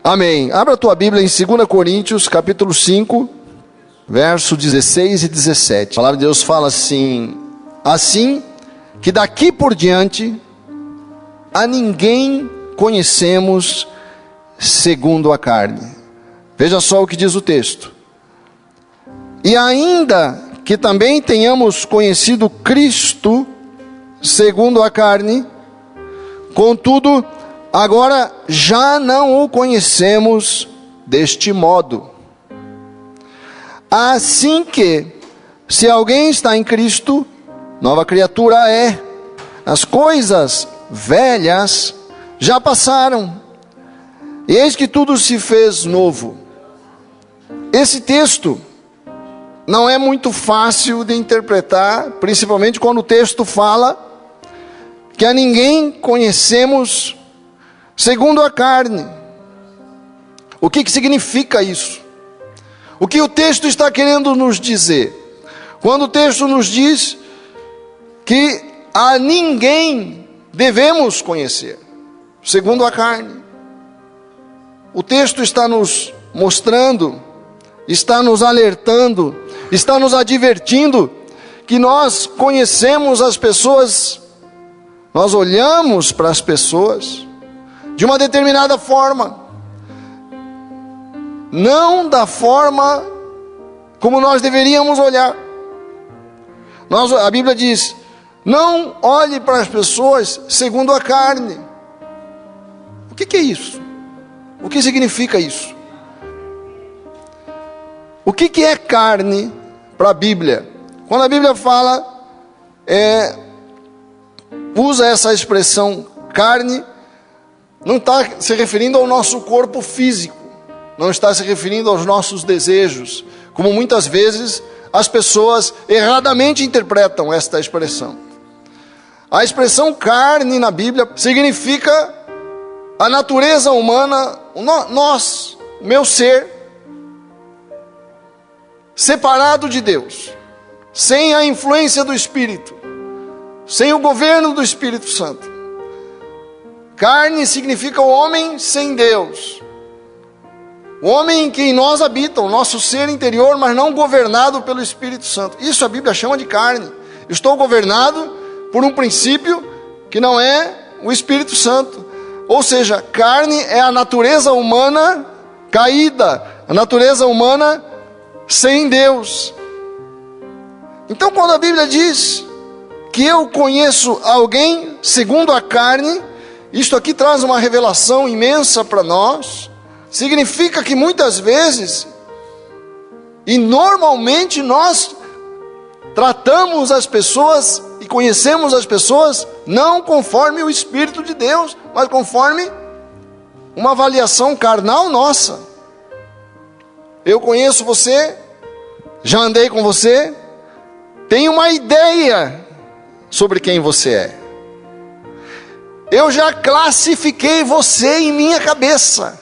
Amém. Abra a tua Bíblia em 2 Coríntios, capítulo 5, verso 16 e 17. A palavra de Deus fala assim: assim que daqui por diante a ninguém conhecemos segundo a carne. Veja só o que diz o texto. E ainda que também tenhamos conhecido Cristo segundo a carne, contudo, agora já não o conhecemos deste modo. Assim que, se alguém está em Cristo, nova criatura é. As coisas velhas já passaram, e eis que tudo se fez novo. Esse texto não é muito fácil de interpretar, principalmente quando o texto fala que a ninguém conhecemos segundo a carne. O que significa isso? O que o texto está querendo nos dizer? Quando o texto nos diz que a ninguém devemos conhecer segundo a carne. O texto está nos mostrando, está nos alertando, está nos advertindo que nós conhecemos as pessoas, nós olhamos para as pessoas de uma determinada forma, não da forma como nós deveríamos olhar. A Bíblia diz: não olhe para as pessoas segundo a carne. O que é isso? O que significa isso? O que é carne para a Bíblia? Quando a Bíblia fala, usa essa expressão carne, não está se referindo ao nosso corpo físico, não está se referindo aos nossos desejos, como muitas vezes as pessoas erradamente interpretam esta expressão. A expressão carne na Bíblia significa a natureza humana, nós, o meu ser, separado de Deus, sem a influência do Espírito, sem o governo do Espírito Santo. Carne significa o homem sem Deus, o homem que em nós habita, o nosso ser interior, mas não governado pelo Espírito Santo. Isso a Bíblia chama de carne. Eu estou governado por um princípio que não é o Espírito Santo. Ou seja, carne é a natureza humana caída, a natureza humana sem Deus. Então, quando a Bíblia diz que eu conheço alguém segundo a carne, isto aqui traz uma revelação imensa para nós. Significa que muitas vezes, e normalmente nós tratamos as pessoas e conhecemos as pessoas não conforme o Espírito de Deus, mas conforme uma avaliação carnal nossa. Eu conheço você, já andei com você, tenho uma ideia sobre quem você é. Eu já classifiquei você em minha cabeça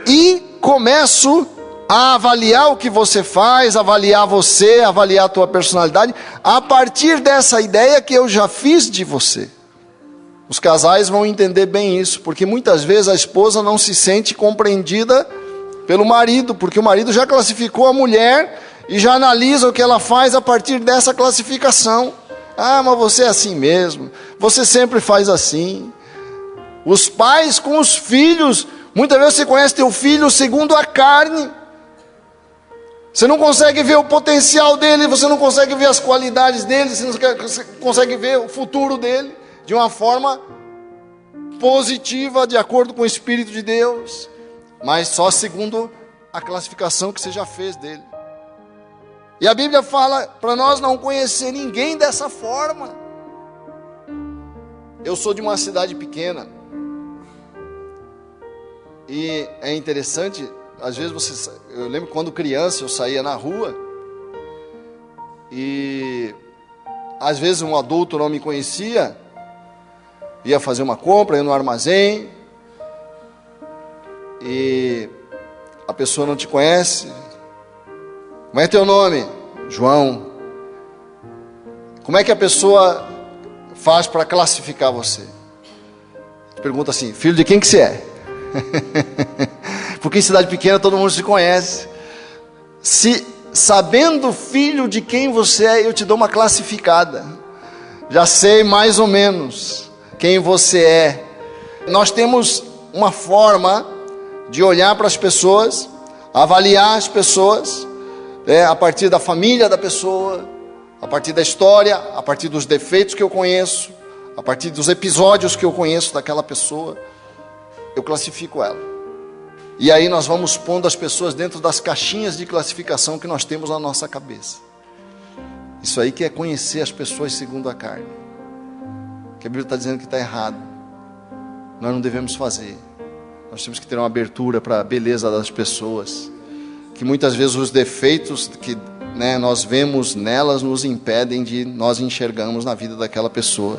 e começo a avaliar o que você faz, avaliar você, avaliar a tua personalidade, a partir dessa ideia que eu já fiz de você. Os casais vão entender bem isso, porque muitas vezes a esposa não se sente compreendida pelo marido, porque o marido já classificou a mulher e já analisa o que ela faz a partir dessa classificação. Ah, mas você é assim mesmo, você sempre faz assim. Os pais com os filhos, muitas vezes você conhece teu filho segundo a carne. Você não consegue ver o potencial dele, você não consegue ver as qualidades dele, você não consegue ver o futuro dele de uma forma positiva, de acordo com o Espírito de Deus, mas só segundo a classificação que você já fez dele. E a Bíblia fala para nós não conhecer ninguém dessa forma. Eu sou de uma cidade pequena, e é interessante, às vezes eu lembro quando criança eu saía na rua, e às vezes um adulto não me conhecia, ia fazer uma compra, ia no armazém, e a pessoa não te conhece. Como é teu nome? João. Como é que a pessoa faz para classificar você? Pergunta assim: filho de quem que você é? Porque em cidade pequena todo mundo se conhece. Se sabendo, filho, de quem você é, eu te dou uma classificada. Já sei mais ou menos quem você é. Nós temos uma forma de olhar para as pessoas, avaliar as pessoas, a partir da família da pessoa, a partir da história, a partir dos defeitos que eu conheço, a partir dos episódios que eu conheço daquela pessoa, eu classifico ela. E aí nós vamos pondo as pessoas dentro das caixinhas de classificação que nós temos na nossa cabeça. Isso aí que é conhecer as pessoas segundo a carne. Que a Bíblia está dizendo que está errado. Nós não devemos fazer. Nós temos que ter uma abertura para a beleza das pessoas. Que muitas vezes os defeitos que nós vemos nelas nos impedem de nós enxergarmos na vida daquela pessoa.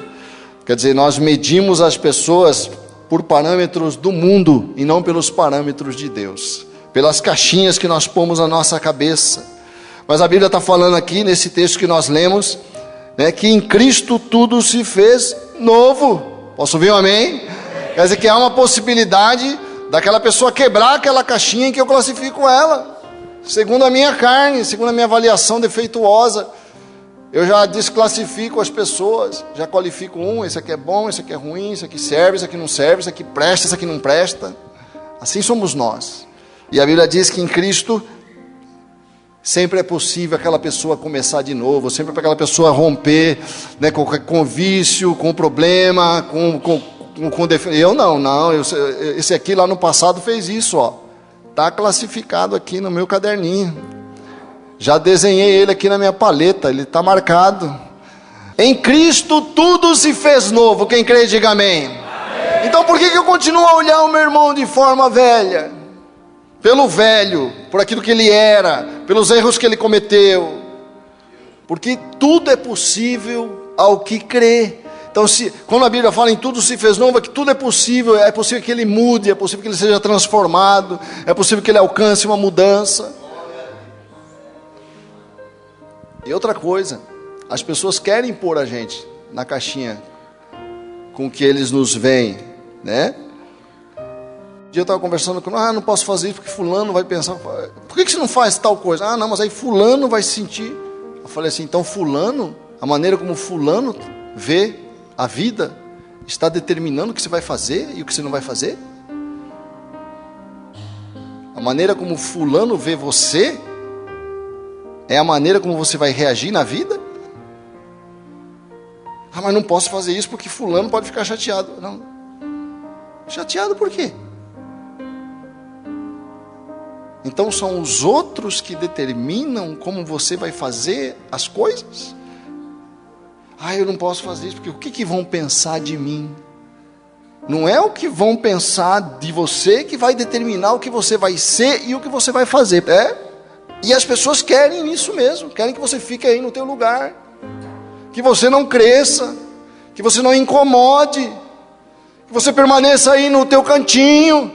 Quer dizer, nós medimos as pessoas por parâmetros do mundo e não pelos parâmetros de Deus, pelas caixinhas que nós pomos na nossa cabeça. Mas a Bíblia está falando aqui, nesse texto que nós lemos, que em Cristo tudo se fez novo. Posso ouvir um amém? Quer dizer que há uma possibilidade daquela pessoa quebrar aquela caixinha em que eu classifico ela, segundo a minha carne, segundo a minha avaliação defeituosa. Eu já desclassifico as pessoas, já qualifico esse aqui é bom, esse aqui é ruim, esse aqui serve, esse aqui não serve, esse aqui presta, esse aqui não presta. Assim somos nós. E a Bíblia diz que em Cristo sempre é possível aquela pessoa começar de novo, sempre para aquela pessoa romper com vício, com problema, com defeito. Eu não, esse aqui lá no passado fez isso, está classificado aqui no meu caderninho. Já desenhei ele aqui na minha paleta, ele está marcado. Em Cristo tudo se fez novo. Quem crê, diga amém. Amém. Então por que eu continuo a olhar o meu irmão de forma velha? Pelo velho, por aquilo que ele era, pelos erros que ele cometeu. Porque tudo é possível ao que crê. Então quando a Bíblia fala em tudo se fez novo, é que tudo é possível que ele mude, é possível que ele seja transformado, é possível que ele alcance uma mudança. E outra coisa, as pessoas querem pôr a gente na caixinha com que eles nos veem, Um dia eu estava conversando com não posso fazer isso porque fulano vai pensar, por que você não faz tal coisa? Não, mas aí fulano vai se sentir. Eu falei assim, então fulano, a maneira como fulano vê a vida, está determinando o que você vai fazer e o que você não vai fazer? A maneira como fulano vê você é a maneira como você vai reagir na vida? Mas não posso fazer isso porque fulano pode ficar chateado. Não. Chateado por quê? Então são os outros que determinam como você vai fazer as coisas? Eu não posso fazer isso porque o que vão pensar de mim? Não é o que vão pensar de você que vai determinar o que você vai ser e o que você vai fazer. E as pessoas querem isso mesmo, querem que você fique aí no teu lugar, que você não cresça, que você não incomode, que você permaneça aí no teu cantinho.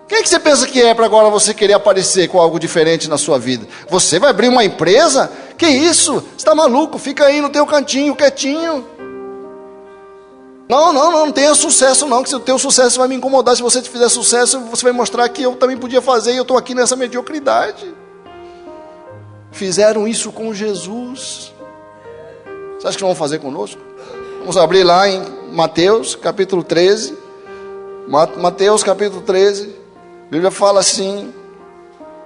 Quem é que você pensa que é para agora você querer aparecer com algo diferente na sua vida? Você vai abrir uma empresa? Que isso? Você está maluco? Fica aí no teu cantinho, quietinho. Não tenha sucesso não, que se o teu sucesso vai me incomodar. Se você fizer sucesso, você vai mostrar que eu também podia fazer e eu estou aqui nessa mediocridade. Fizeram isso com Jesus. Você acha que vão fazer conosco? Vamos abrir lá em Mateus capítulo 13. Mateus capítulo 13. A Bíblia fala assim,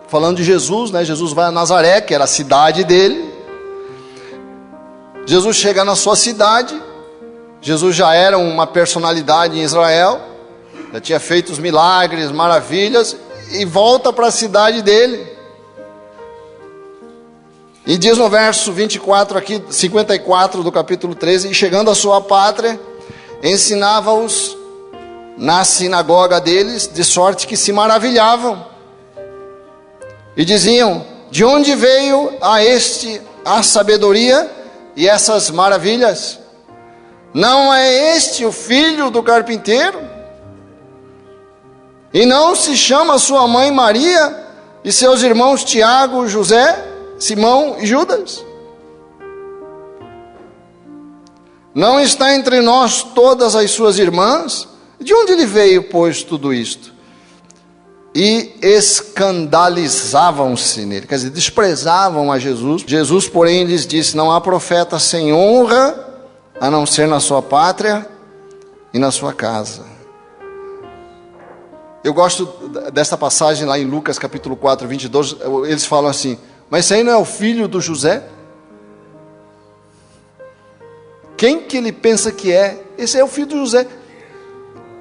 falando de Jesus, Jesus vai a Nazaré, que era a cidade dele. Jesus chega na sua cidade. Jesus já era uma personalidade em Israel, já tinha feito os milagres, maravilhas, e volta para a cidade dele. E diz no verso 24 aqui, 54 do capítulo 13, e chegando à sua pátria, ensinava-os na sinagoga deles, de sorte que se maravilhavam. E diziam, de onde veio a sabedoria e essas maravilhas? Não é este o filho do carpinteiro? E não se chama sua mãe Maria e seus irmãos Tiago, José, Simão e Judas? Não está entre nós todas as suas irmãs? De onde lhe veio, pois, tudo isto? e escandalizavam-se nele, quer dizer, desprezavam a Jesus. Jesus, porém, lhes disse: não há profeta sem honra, a não ser na sua pátria e na sua casa. Eu gosto desta passagem lá em Lucas capítulo 4, 22, eles falam assim: mas esse aí não é o filho do José? Quem que ele pensa que é? Esse é o filho do José.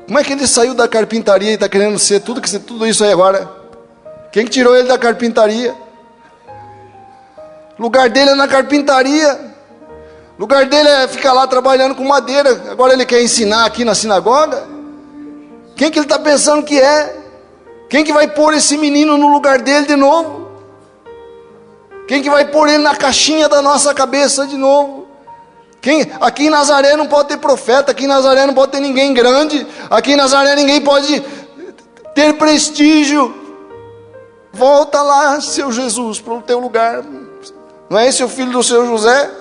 Como é que ele saiu da carpintaria e está querendo ser tudo isso aí agora? Quem que tirou ele da carpintaria? O lugar dele é na carpintaria. O lugar dele é ficar lá trabalhando com madeira. Agora ele quer ensinar aqui na sinagoga? Quem que ele está pensando que é? Quem que vai pôr esse menino no lugar dele de novo? Quem que vai pôr ele na caixinha da nossa cabeça de novo? Aqui em Nazaré não pode ter profeta, aqui em Nazaré não pode ter ninguém grande, aqui em Nazaré ninguém pode ter prestígio. Volta lá, seu Jesus, para o teu lugar. Não é esse o filho do seu José?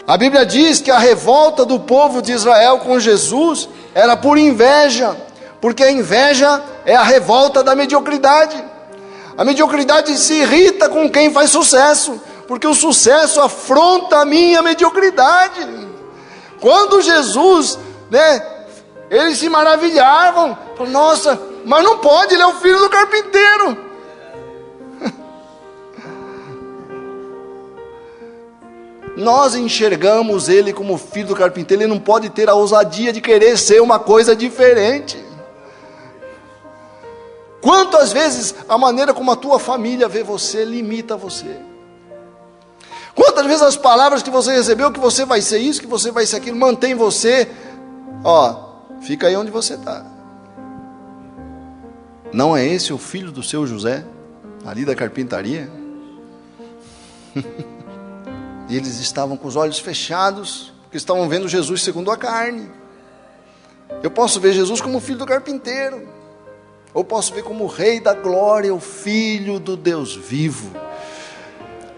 A Bíblia diz que a revolta do povo de Israel com Jesus era por inveja, porque a inveja é a revolta da mediocridade. A mediocridade se irrita com quem faz sucesso, porque o sucesso afronta a minha mediocridade. Quando Jesus, eles se maravilhavam, falaram: nossa, mas não pode, ele é o filho do carpinteiro. Nós enxergamos ele como filho do carpinteiro, ele não pode ter a ousadia de querer ser uma coisa diferente. Quantas vezes a maneira como a tua família vê você limita você? Quantas vezes as palavras que você recebeu, que você vai ser isso, que você vai ser aquilo, mantém você, fica aí onde você está. Não é esse o filho do seu José, ali da carpintaria? E eles estavam com os olhos fechados, porque estavam vendo Jesus segundo a carne. Eu posso ver Jesus como filho do carpinteiro, ou posso ver como o Rei da Glória, o Filho do Deus vivo.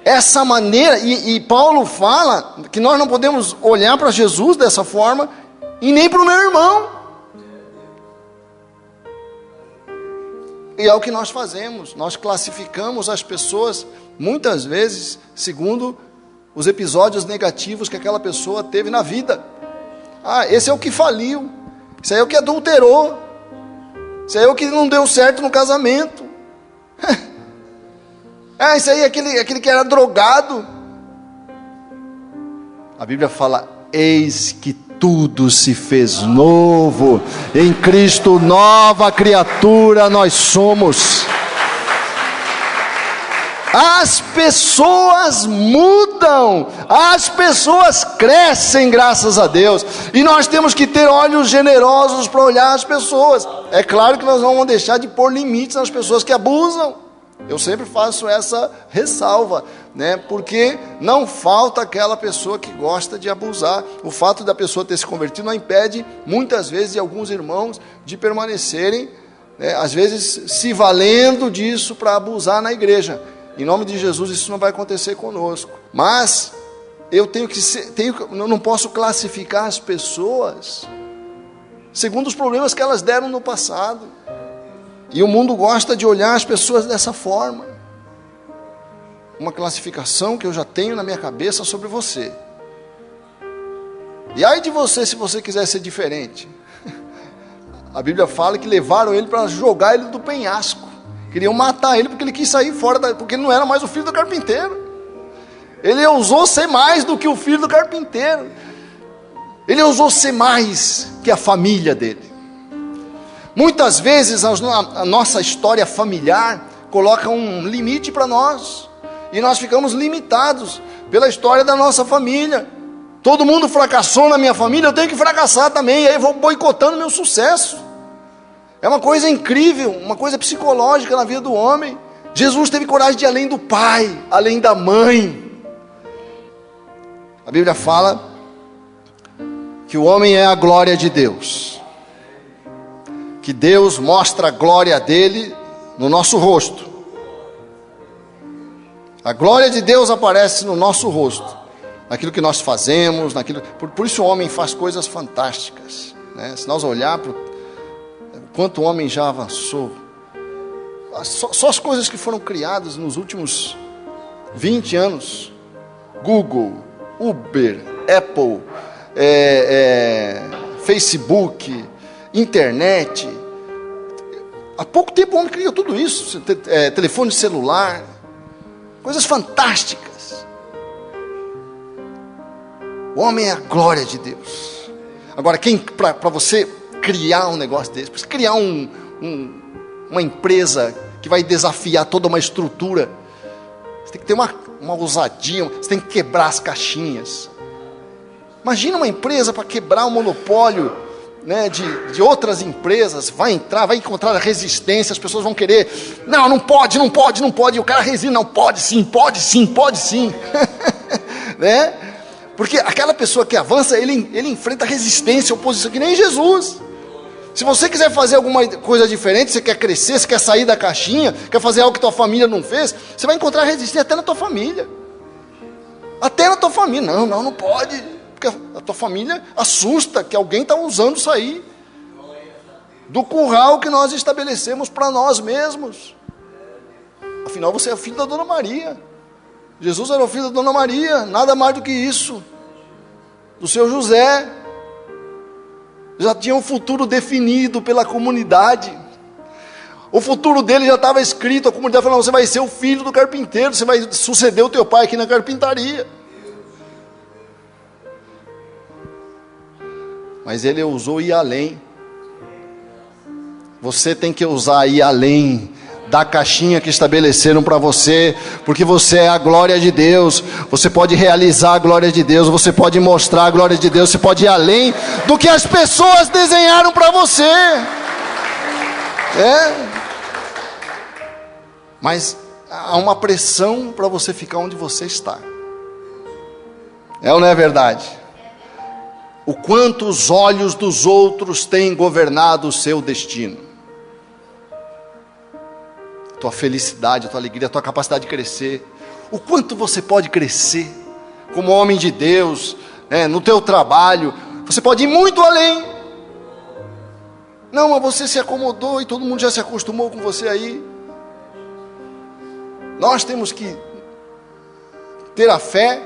Essa maneira, e Paulo fala que nós não podemos olhar para Jesus dessa forma, e nem para o meu irmão. E é o que nós fazemos, nós classificamos as pessoas, muitas vezes, segundo os episódios negativos que aquela pessoa teve na vida. Esse é o que faliu, esse aí é o que adulterou, esse aí é o que não deu certo no casamento. Esse aí é aquele que era drogado. A Bíblia fala: eis que tudo se fez novo, em Cristo nova criatura nós somos. As pessoas mudam, as pessoas crescem, graças a Deus, e nós temos que ter olhos generosos para olhar as pessoas. É claro que nós não vamos deixar de pôr limites nas pessoas que abusam. Eu sempre faço essa ressalva, porque não falta aquela pessoa que gosta de abusar. O fato da pessoa ter se convertido não impede, muitas vezes, de alguns irmãos de permanecerem, às vezes se valendo disso para abusar na igreja. Em nome de Jesus isso não vai acontecer conosco. Mas eu não posso classificar as pessoas segundo os problemas que elas deram no passado. E o mundo gosta de olhar as pessoas dessa forma. Uma classificação que eu já tenho na minha cabeça sobre você. E ai de você se você quiser ser diferente. A Bíblia fala que levaram ele para jogar ele do penhasco. Queriam matar ele porque ele quis sair fora, porque ele não era mais o filho do carpinteiro. Ele ousou ser mais do que o filho do carpinteiro. Ele ousou ser mais que a família dele. Muitas vezes a nossa história familiar coloca um limite para nós, e nós ficamos limitados pela história da nossa família. Todo mundo fracassou na minha família, eu tenho que fracassar também, e aí eu vou boicotando meu sucesso. É uma coisa incrível, uma coisa psicológica na vida do homem. Jesus teve coragem de ir além do pai, além da mãe. A Bíblia fala que o homem é a glória de Deus, que Deus mostra a glória dele no nosso rosto. A glória de Deus aparece no nosso rosto, naquilo que nós fazemos, por isso o homem faz coisas fantásticas, Se nós olharmos para quanto o homem já avançou, só as coisas que foram criadas nos últimos 20 anos. Google, Uber, Apple, Facebook, internet. Há pouco tempo o homem criou tudo isso. Telefone celular, coisas fantásticas. O homem é a glória de Deus. Agora, para você criar um negócio desse, para criar uma empresa que vai desafiar toda uma estrutura, você tem que ter uma ousadia, você tem que quebrar as caixinhas. Imagina uma empresa para quebrar o monopólio, né, de outras empresas. Vai encontrar resistência, as pessoas vão querer, não pode, e o cara resiste, não, pode sim, né? Porque aquela pessoa que avança, ele enfrenta resistência, oposição, que nem Jesus. Se você quiser fazer alguma coisa diferente, você quer crescer, você quer sair da caixinha, quer fazer algo que tua família não fez, você vai encontrar resistência até na tua família. Até na tua família, não pode, porque a tua família assusta que alguém está ousando sair do curral que nós estabelecemos para nós mesmos. Afinal, você é filho da Dona Maria. Jesus era o filho da Dona Maria, nada mais do que isso. Do seu José. Já tinha um futuro definido pela comunidade. O futuro dele já estava escrito. A comunidade falou, você vai ser o filho do carpinteiro, você vai suceder o teu pai aqui na carpintaria. Mas ele ousou ir além. Você tem que ousar ir além da caixinha que estabeleceram para você, porque você é a glória de Deus. Você pode realizar a glória de Deus, você pode mostrar a glória de Deus, você pode ir além do que as pessoas desenharam para você. Mas há uma pressão para você ficar onde você está. É ou não é verdade? O quanto os olhos dos outros têm governado o seu destino. Tua felicidade, a tua alegria, a tua capacidade de crescer. O quanto você pode crescer como homem de Deus, no teu trabalho. Você pode ir muito além. Não, mas você se acomodou e todo mundo já se acostumou com você aí. Nós temos que ter a fé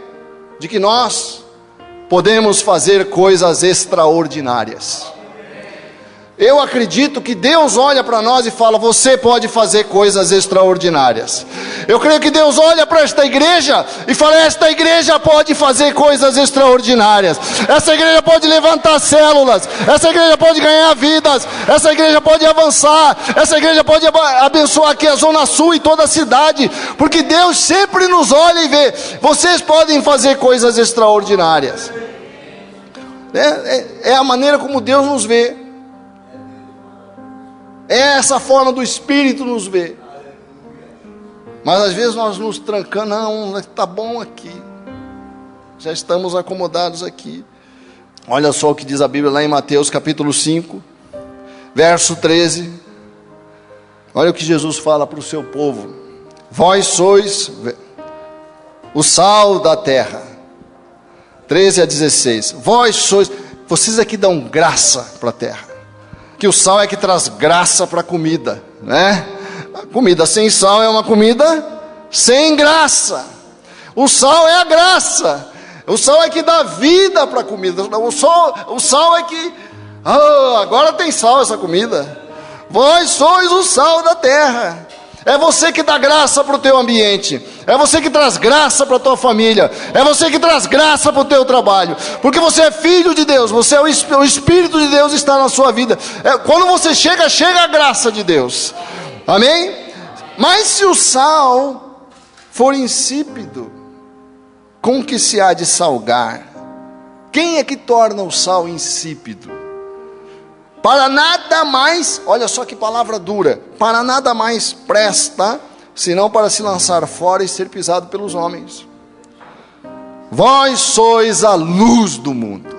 de que nós podemos fazer coisas extraordinárias. Eu acredito que Deus olha para nós e fala, você pode fazer coisas extraordinárias. Eu creio que Deus olha para esta igreja e fala, esta igreja pode fazer coisas extraordinárias. Essa igreja pode levantar células, essa igreja pode ganhar vidas, essa igreja pode avançar, essa igreja pode abençoar aqui a Zona Sul e toda a cidade, porque Deus sempre nos olha e vê, vocês podem fazer coisas extraordinárias. É a maneira como Deus nos vê. É essa forma do Espírito nos ver. Mas às vezes nós nos trancamos, não, está bom aqui. Já estamos acomodados aqui. Olha só o que diz a Bíblia lá em Mateus capítulo 5, verso 13. Olha o que Jesus fala para o seu povo. Vós sois o sal da terra. 13 a 16. Vós sois, vocês aqui dão graça para a terra. Que o sal é que traz graça para a comida, né? A comida sem sal é uma comida sem graça. O sal é a graça. O sal é que dá vida para a comida. O sal é que, agora tem sal essa comida. Vós sois o sal da terra. É você que dá graça para o teu ambiente. É você que traz graça para a tua família. É você que traz graça para o teu trabalho. Porque você é filho de Deus. Você é o Espírito de Deus está na sua vida. Quando você chega a graça de Deus. Amém? Mas se o sal for insípido, com que se há de salgar? Quem é que torna o sal insípido? Para nada mais, olha só que palavra dura, para nada mais presta, senão para se lançar fora e ser pisado pelos homens. Vós sois a luz do mundo.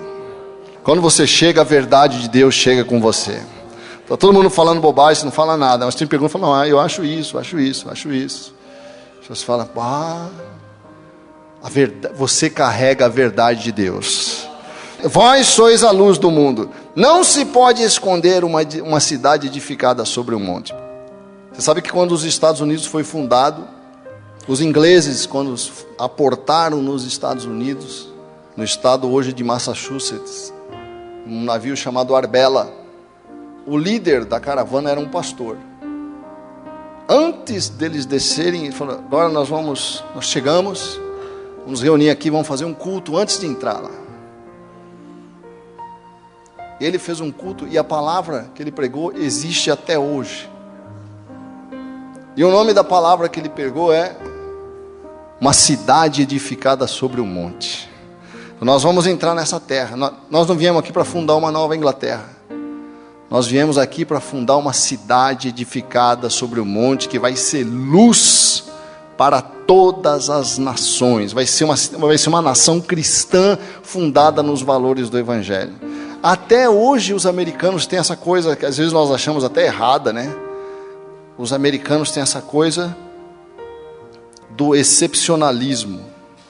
Quando você chega, a verdade de Deus chega com você. Está todo mundo falando bobagem, você não fala nada, mas tem pergunta, fala, eu acho isso. Você fala, a verdade, você carrega a verdade de Deus. Vós sois a luz do mundo. Não se pode esconder uma cidade edificada sobre um monte. Você sabe que quando os Estados Unidos foi fundado, os ingleses, quando aportaram nos Estados Unidos, no estado hoje de Massachusetts, um navio chamado Arbella, o líder da caravana era um pastor. Antes deles descerem, ele falou: agora nós chegamos, vamos reunir aqui, vamos fazer um culto antes de entrar lá. Ele fez um culto e a palavra que ele pregou existe até hoje. E o nome da palavra que ele pregou é uma cidade edificada sobre o monte. Nós vamos entrar nessa terra. Nós não viemos aqui para fundar uma nova Inglaterra. Nós viemos aqui para fundar uma cidade edificada sobre o monte, que vai ser luz para todas as nações. Vai ser uma nação cristã fundada nos valores do Evangelho. Até hoje os americanos têm essa coisa, que às vezes nós achamos até errada, né? Os americanos têm essa coisa do excepcionalismo.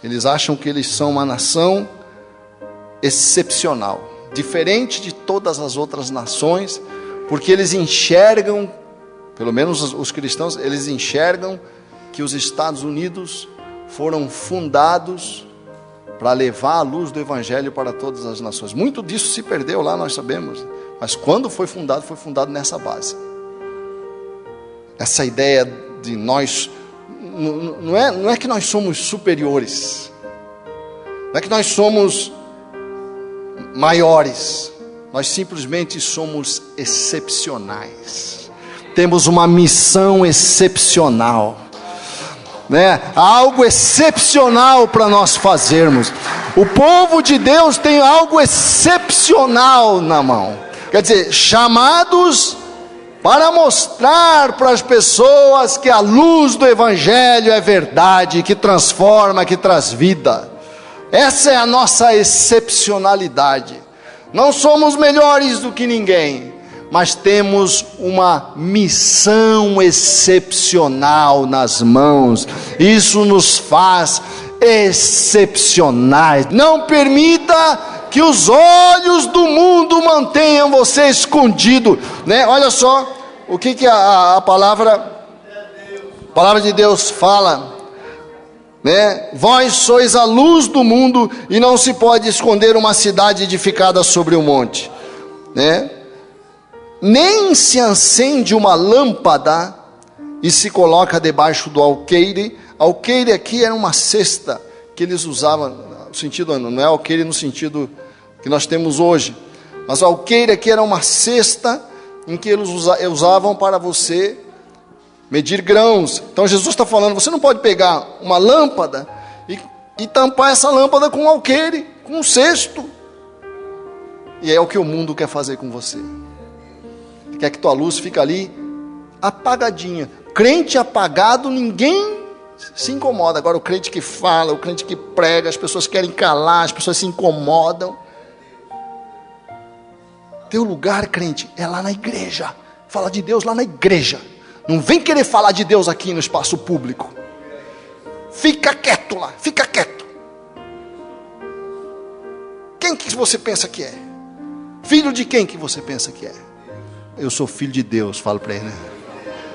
Eles acham que eles são uma nação excepcional, diferente de todas as outras nações, porque eles enxergam, pelo menos os cristãos, eles enxergam que os Estados Unidos foram fundados para levar a luz do Evangelho para todas as nações. Muito disso se perdeu lá, nós sabemos, mas quando foi fundado nessa base. Essa ideia de nós, não é que nós somos superiores, não é que nós somos maiores, nós simplesmente somos excepcionais, temos uma missão excepcional, né? Algo excepcional para nós fazermos. O povo de Deus tem algo excepcional na mão, quer dizer, chamados para mostrar para as pessoas que a luz do Evangelho é verdade, que transforma, que traz vida. Essa é a nossa excepcionalidade. Não somos melhores do que ninguém, mas temos uma missão excepcional nas mãos. Isso nos faz excepcionais. Não permita que os olhos do mundo mantenham você escondido, né? Olha só o que a palavra de Deus fala, né? Vós sois a luz do mundo, e não se pode esconder uma cidade edificada sobre um monte, né? Nem se acende uma lâmpada e se coloca debaixo do alqueire. Alqueire aqui era uma cesta que eles usavam, no sentido, não é alqueire no sentido que nós temos hoje, mas alqueire aqui era uma cesta em que eles usavam para você medir grãos. Então Jesus está falando, você não pode pegar uma lâmpada e tampar essa lâmpada com um alqueire, com um cesto. E é o que o mundo quer fazer com você. Quer que tua luz fique ali apagadinha. Crente apagado, ninguém se incomoda. Agora o crente que fala, o crente que prega, as pessoas querem calar, as pessoas se incomodam. Teu lugar, crente, é lá na igreja. Fala de Deus lá na igreja. Não vem querer falar de Deus aqui no espaço público. Fica quieto lá, fica quieto. Quem que você pensa que é? Filho de quem que você pensa que é? Eu sou filho de Deus, falo para ele,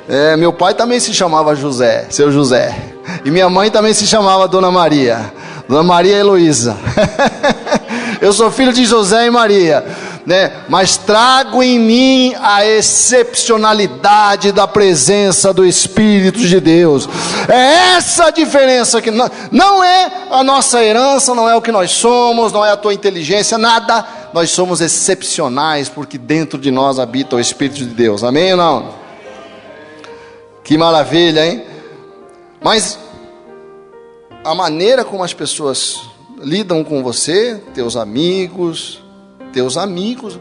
né? Meu pai também se chamava José, seu José. E minha mãe também se chamava Dona Maria Heloísa. Eu sou filho de José e Maria, né? Mas trago em mim a excepcionalidade da presença do Espírito de Deus. É essa a diferença, que não é a nossa herança, não é o que nós somos, não é a tua inteligência, nada. Nós somos excepcionais, porque dentro de nós habita o Espírito de Deus. Amém ou não? Que maravilha, hein? Mas a maneira como as pessoas lidam com você, teus amigos,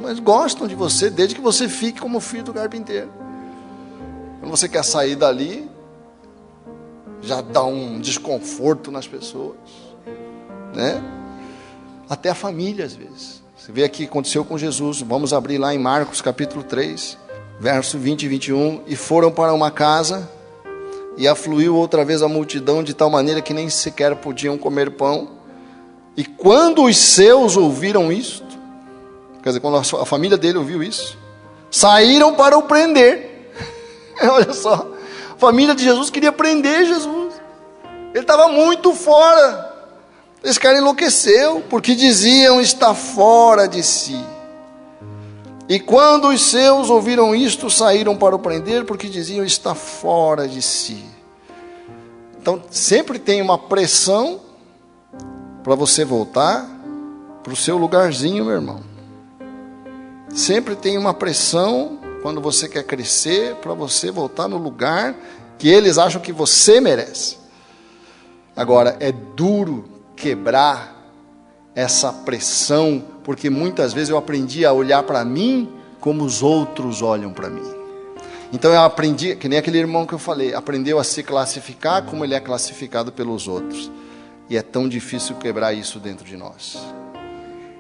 mas gostam de você desde que você fique como filho do carpinteiro. Quando você quer sair dali, já dá um desconforto nas pessoas, né? Até a família às vezes. Você vê aqui, aconteceu com Jesus. Vamos abrir lá em Marcos capítulo 3, verso 20 e 21. E foram para uma casa, e afluiu outra vez a multidão, de tal maneira que nem sequer podiam comer pão. E quando os seus ouviram isto, quer dizer, quando a família dele ouviu isso, saíram para o prender. Olha só, família de Jesus queria prender Jesus. Ele estava muito fora. Esse cara enlouqueceu, porque diziam: está fora de si. E quando os seus ouviram isto, saíram para o prender, porque diziam: está fora de si. Então, sempre tem uma pressão para você voltar para o seu lugarzinho, meu irmão. Sempre tem uma pressão, quando você quer crescer, para você voltar no lugar que eles acham que você merece. Agora, é duro quebrar essa pressão, porque muitas vezes eu aprendi a olhar para mim como os outros olham para mim. Então eu aprendi, que nem aquele irmão que eu falei, aprendeu a se classificar como ele é classificado pelos outros. E é tão difícil quebrar isso dentro de nós.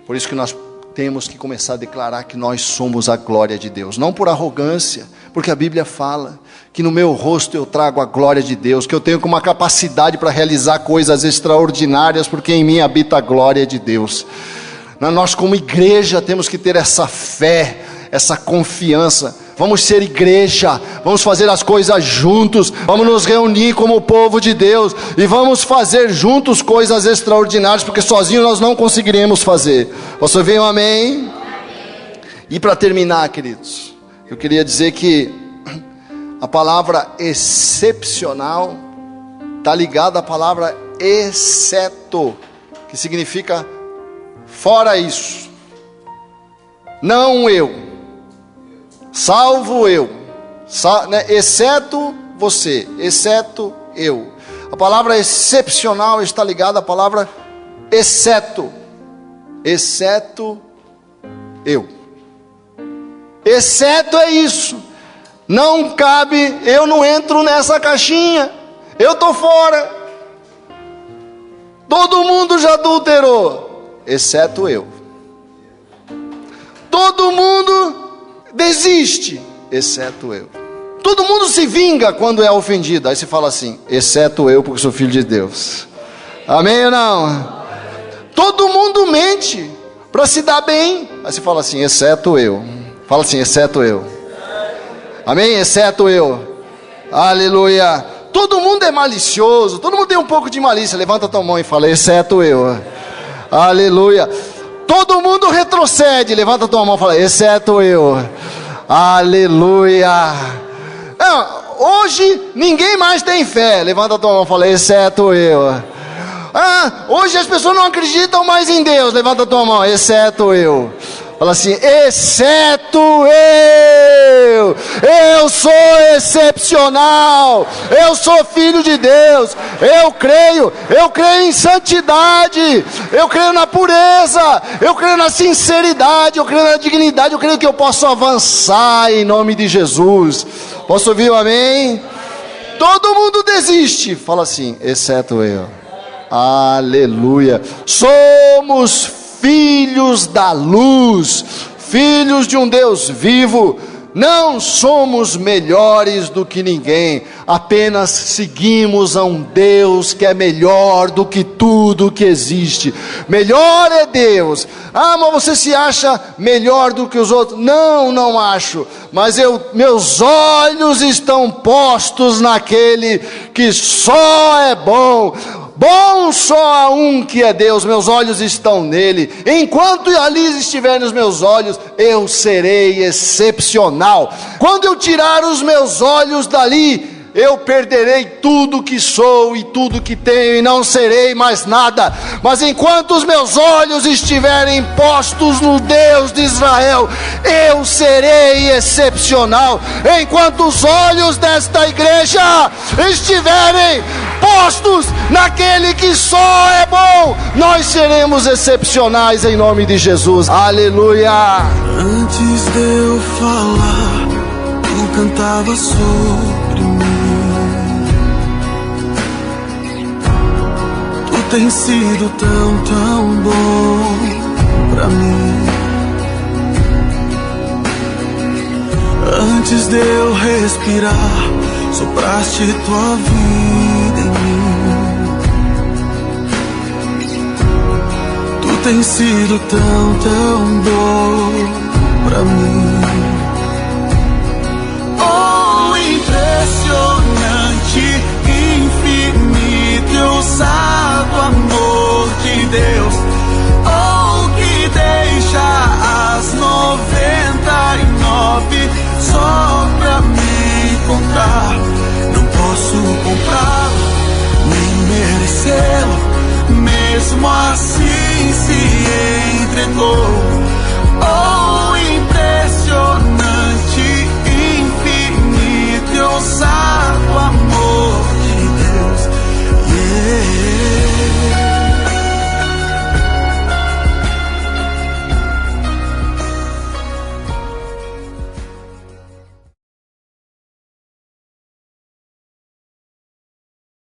Por isso que nós temos que começar a declarar que nós somos a glória de Deus. Não por arrogância, porque a Bíblia fala que no meu rosto eu trago a glória de Deus, que eu tenho uma capacidade para realizar coisas extraordinárias, porque em mim habita a glória de Deus. Nós como igreja temos que ter essa fé, essa confiança. Vamos ser igreja, vamos fazer as coisas juntos, vamos nos reunir como o povo de Deus, e vamos fazer juntos coisas extraordinárias, porque sozinhos nós não conseguiremos fazer. Você ouviu um amém? Amém. E para terminar, queridos, eu queria dizer que a palavra excepcional está ligada à palavra exceto, que significa fora isso, não eu, salvo eu, exceto você, exceto eu. A palavra excepcional está ligada à palavra exceto, exceto eu. Exceto é isso, não cabe, eu não entro nessa caixinha, eu estou fora. Todo mundo já adulterou, exceto eu. Todo mundo desiste, exceto eu. Todo mundo se vinga quando é ofendido. Aí você fala assim: exceto eu, porque sou filho de Deus. Amém ou não? Todo mundo mente para se dar bem. Aí você fala assim: exceto eu. Fala assim: exceto eu. Amém? Exceto eu. Aleluia. Todo mundo é malicioso, todo mundo tem um pouco de malícia. Levanta a tua mão e fala: exceto eu. Aleluia. Todo mundo retrocede. Levanta a tua mão e fala: exceto eu. Aleluia. Hoje ninguém mais tem fé. Levanta a tua mão e fala: exceto eu. Hoje as pessoas não acreditam mais em Deus. Levanta a tua mão: exceto eu. Fala assim: exceto eu. Eu sou excepcional. Eu sou filho de Deus. Eu creio em santidade. Eu creio na pureza. Eu creio na sinceridade. Eu creio na dignidade. Eu creio que eu posso avançar em nome de Jesus. Posso ouvir um amém? Todo mundo desiste. Fala assim: exceto eu. Aleluia. Somos filhos da luz, filhos de um Deus vivo. Não somos melhores do que ninguém, apenas seguimos a um Deus que é melhor do que tudo que existe. Melhor é Deus. Mas você se acha melhor do que os outros? Não acho, mas meus olhos estão postos naquele que só é bom. Bom só há um que é Deus, meus olhos estão nele. Enquanto ali estiver nos meus olhos, eu serei excepcional. Quando eu tirar os meus olhos dali, eu perderei tudo que sou e tudo que tenho, e não serei mais nada. Mas enquanto os meus olhos estiverem postos no Deus de Israel, eu serei excepcional. Enquanto os olhos desta igreja estiverem postos naquele que só é bom, nós seremos excepcionais em nome de Jesus. Aleluia. Antes de eu falar, tu cantava sobre mim. Tu tens sido tão bom pra mim. Antes de eu respirar, sopraste tua vida em mim. Tu tens sido tão bom pra mim. Oh, impressionante.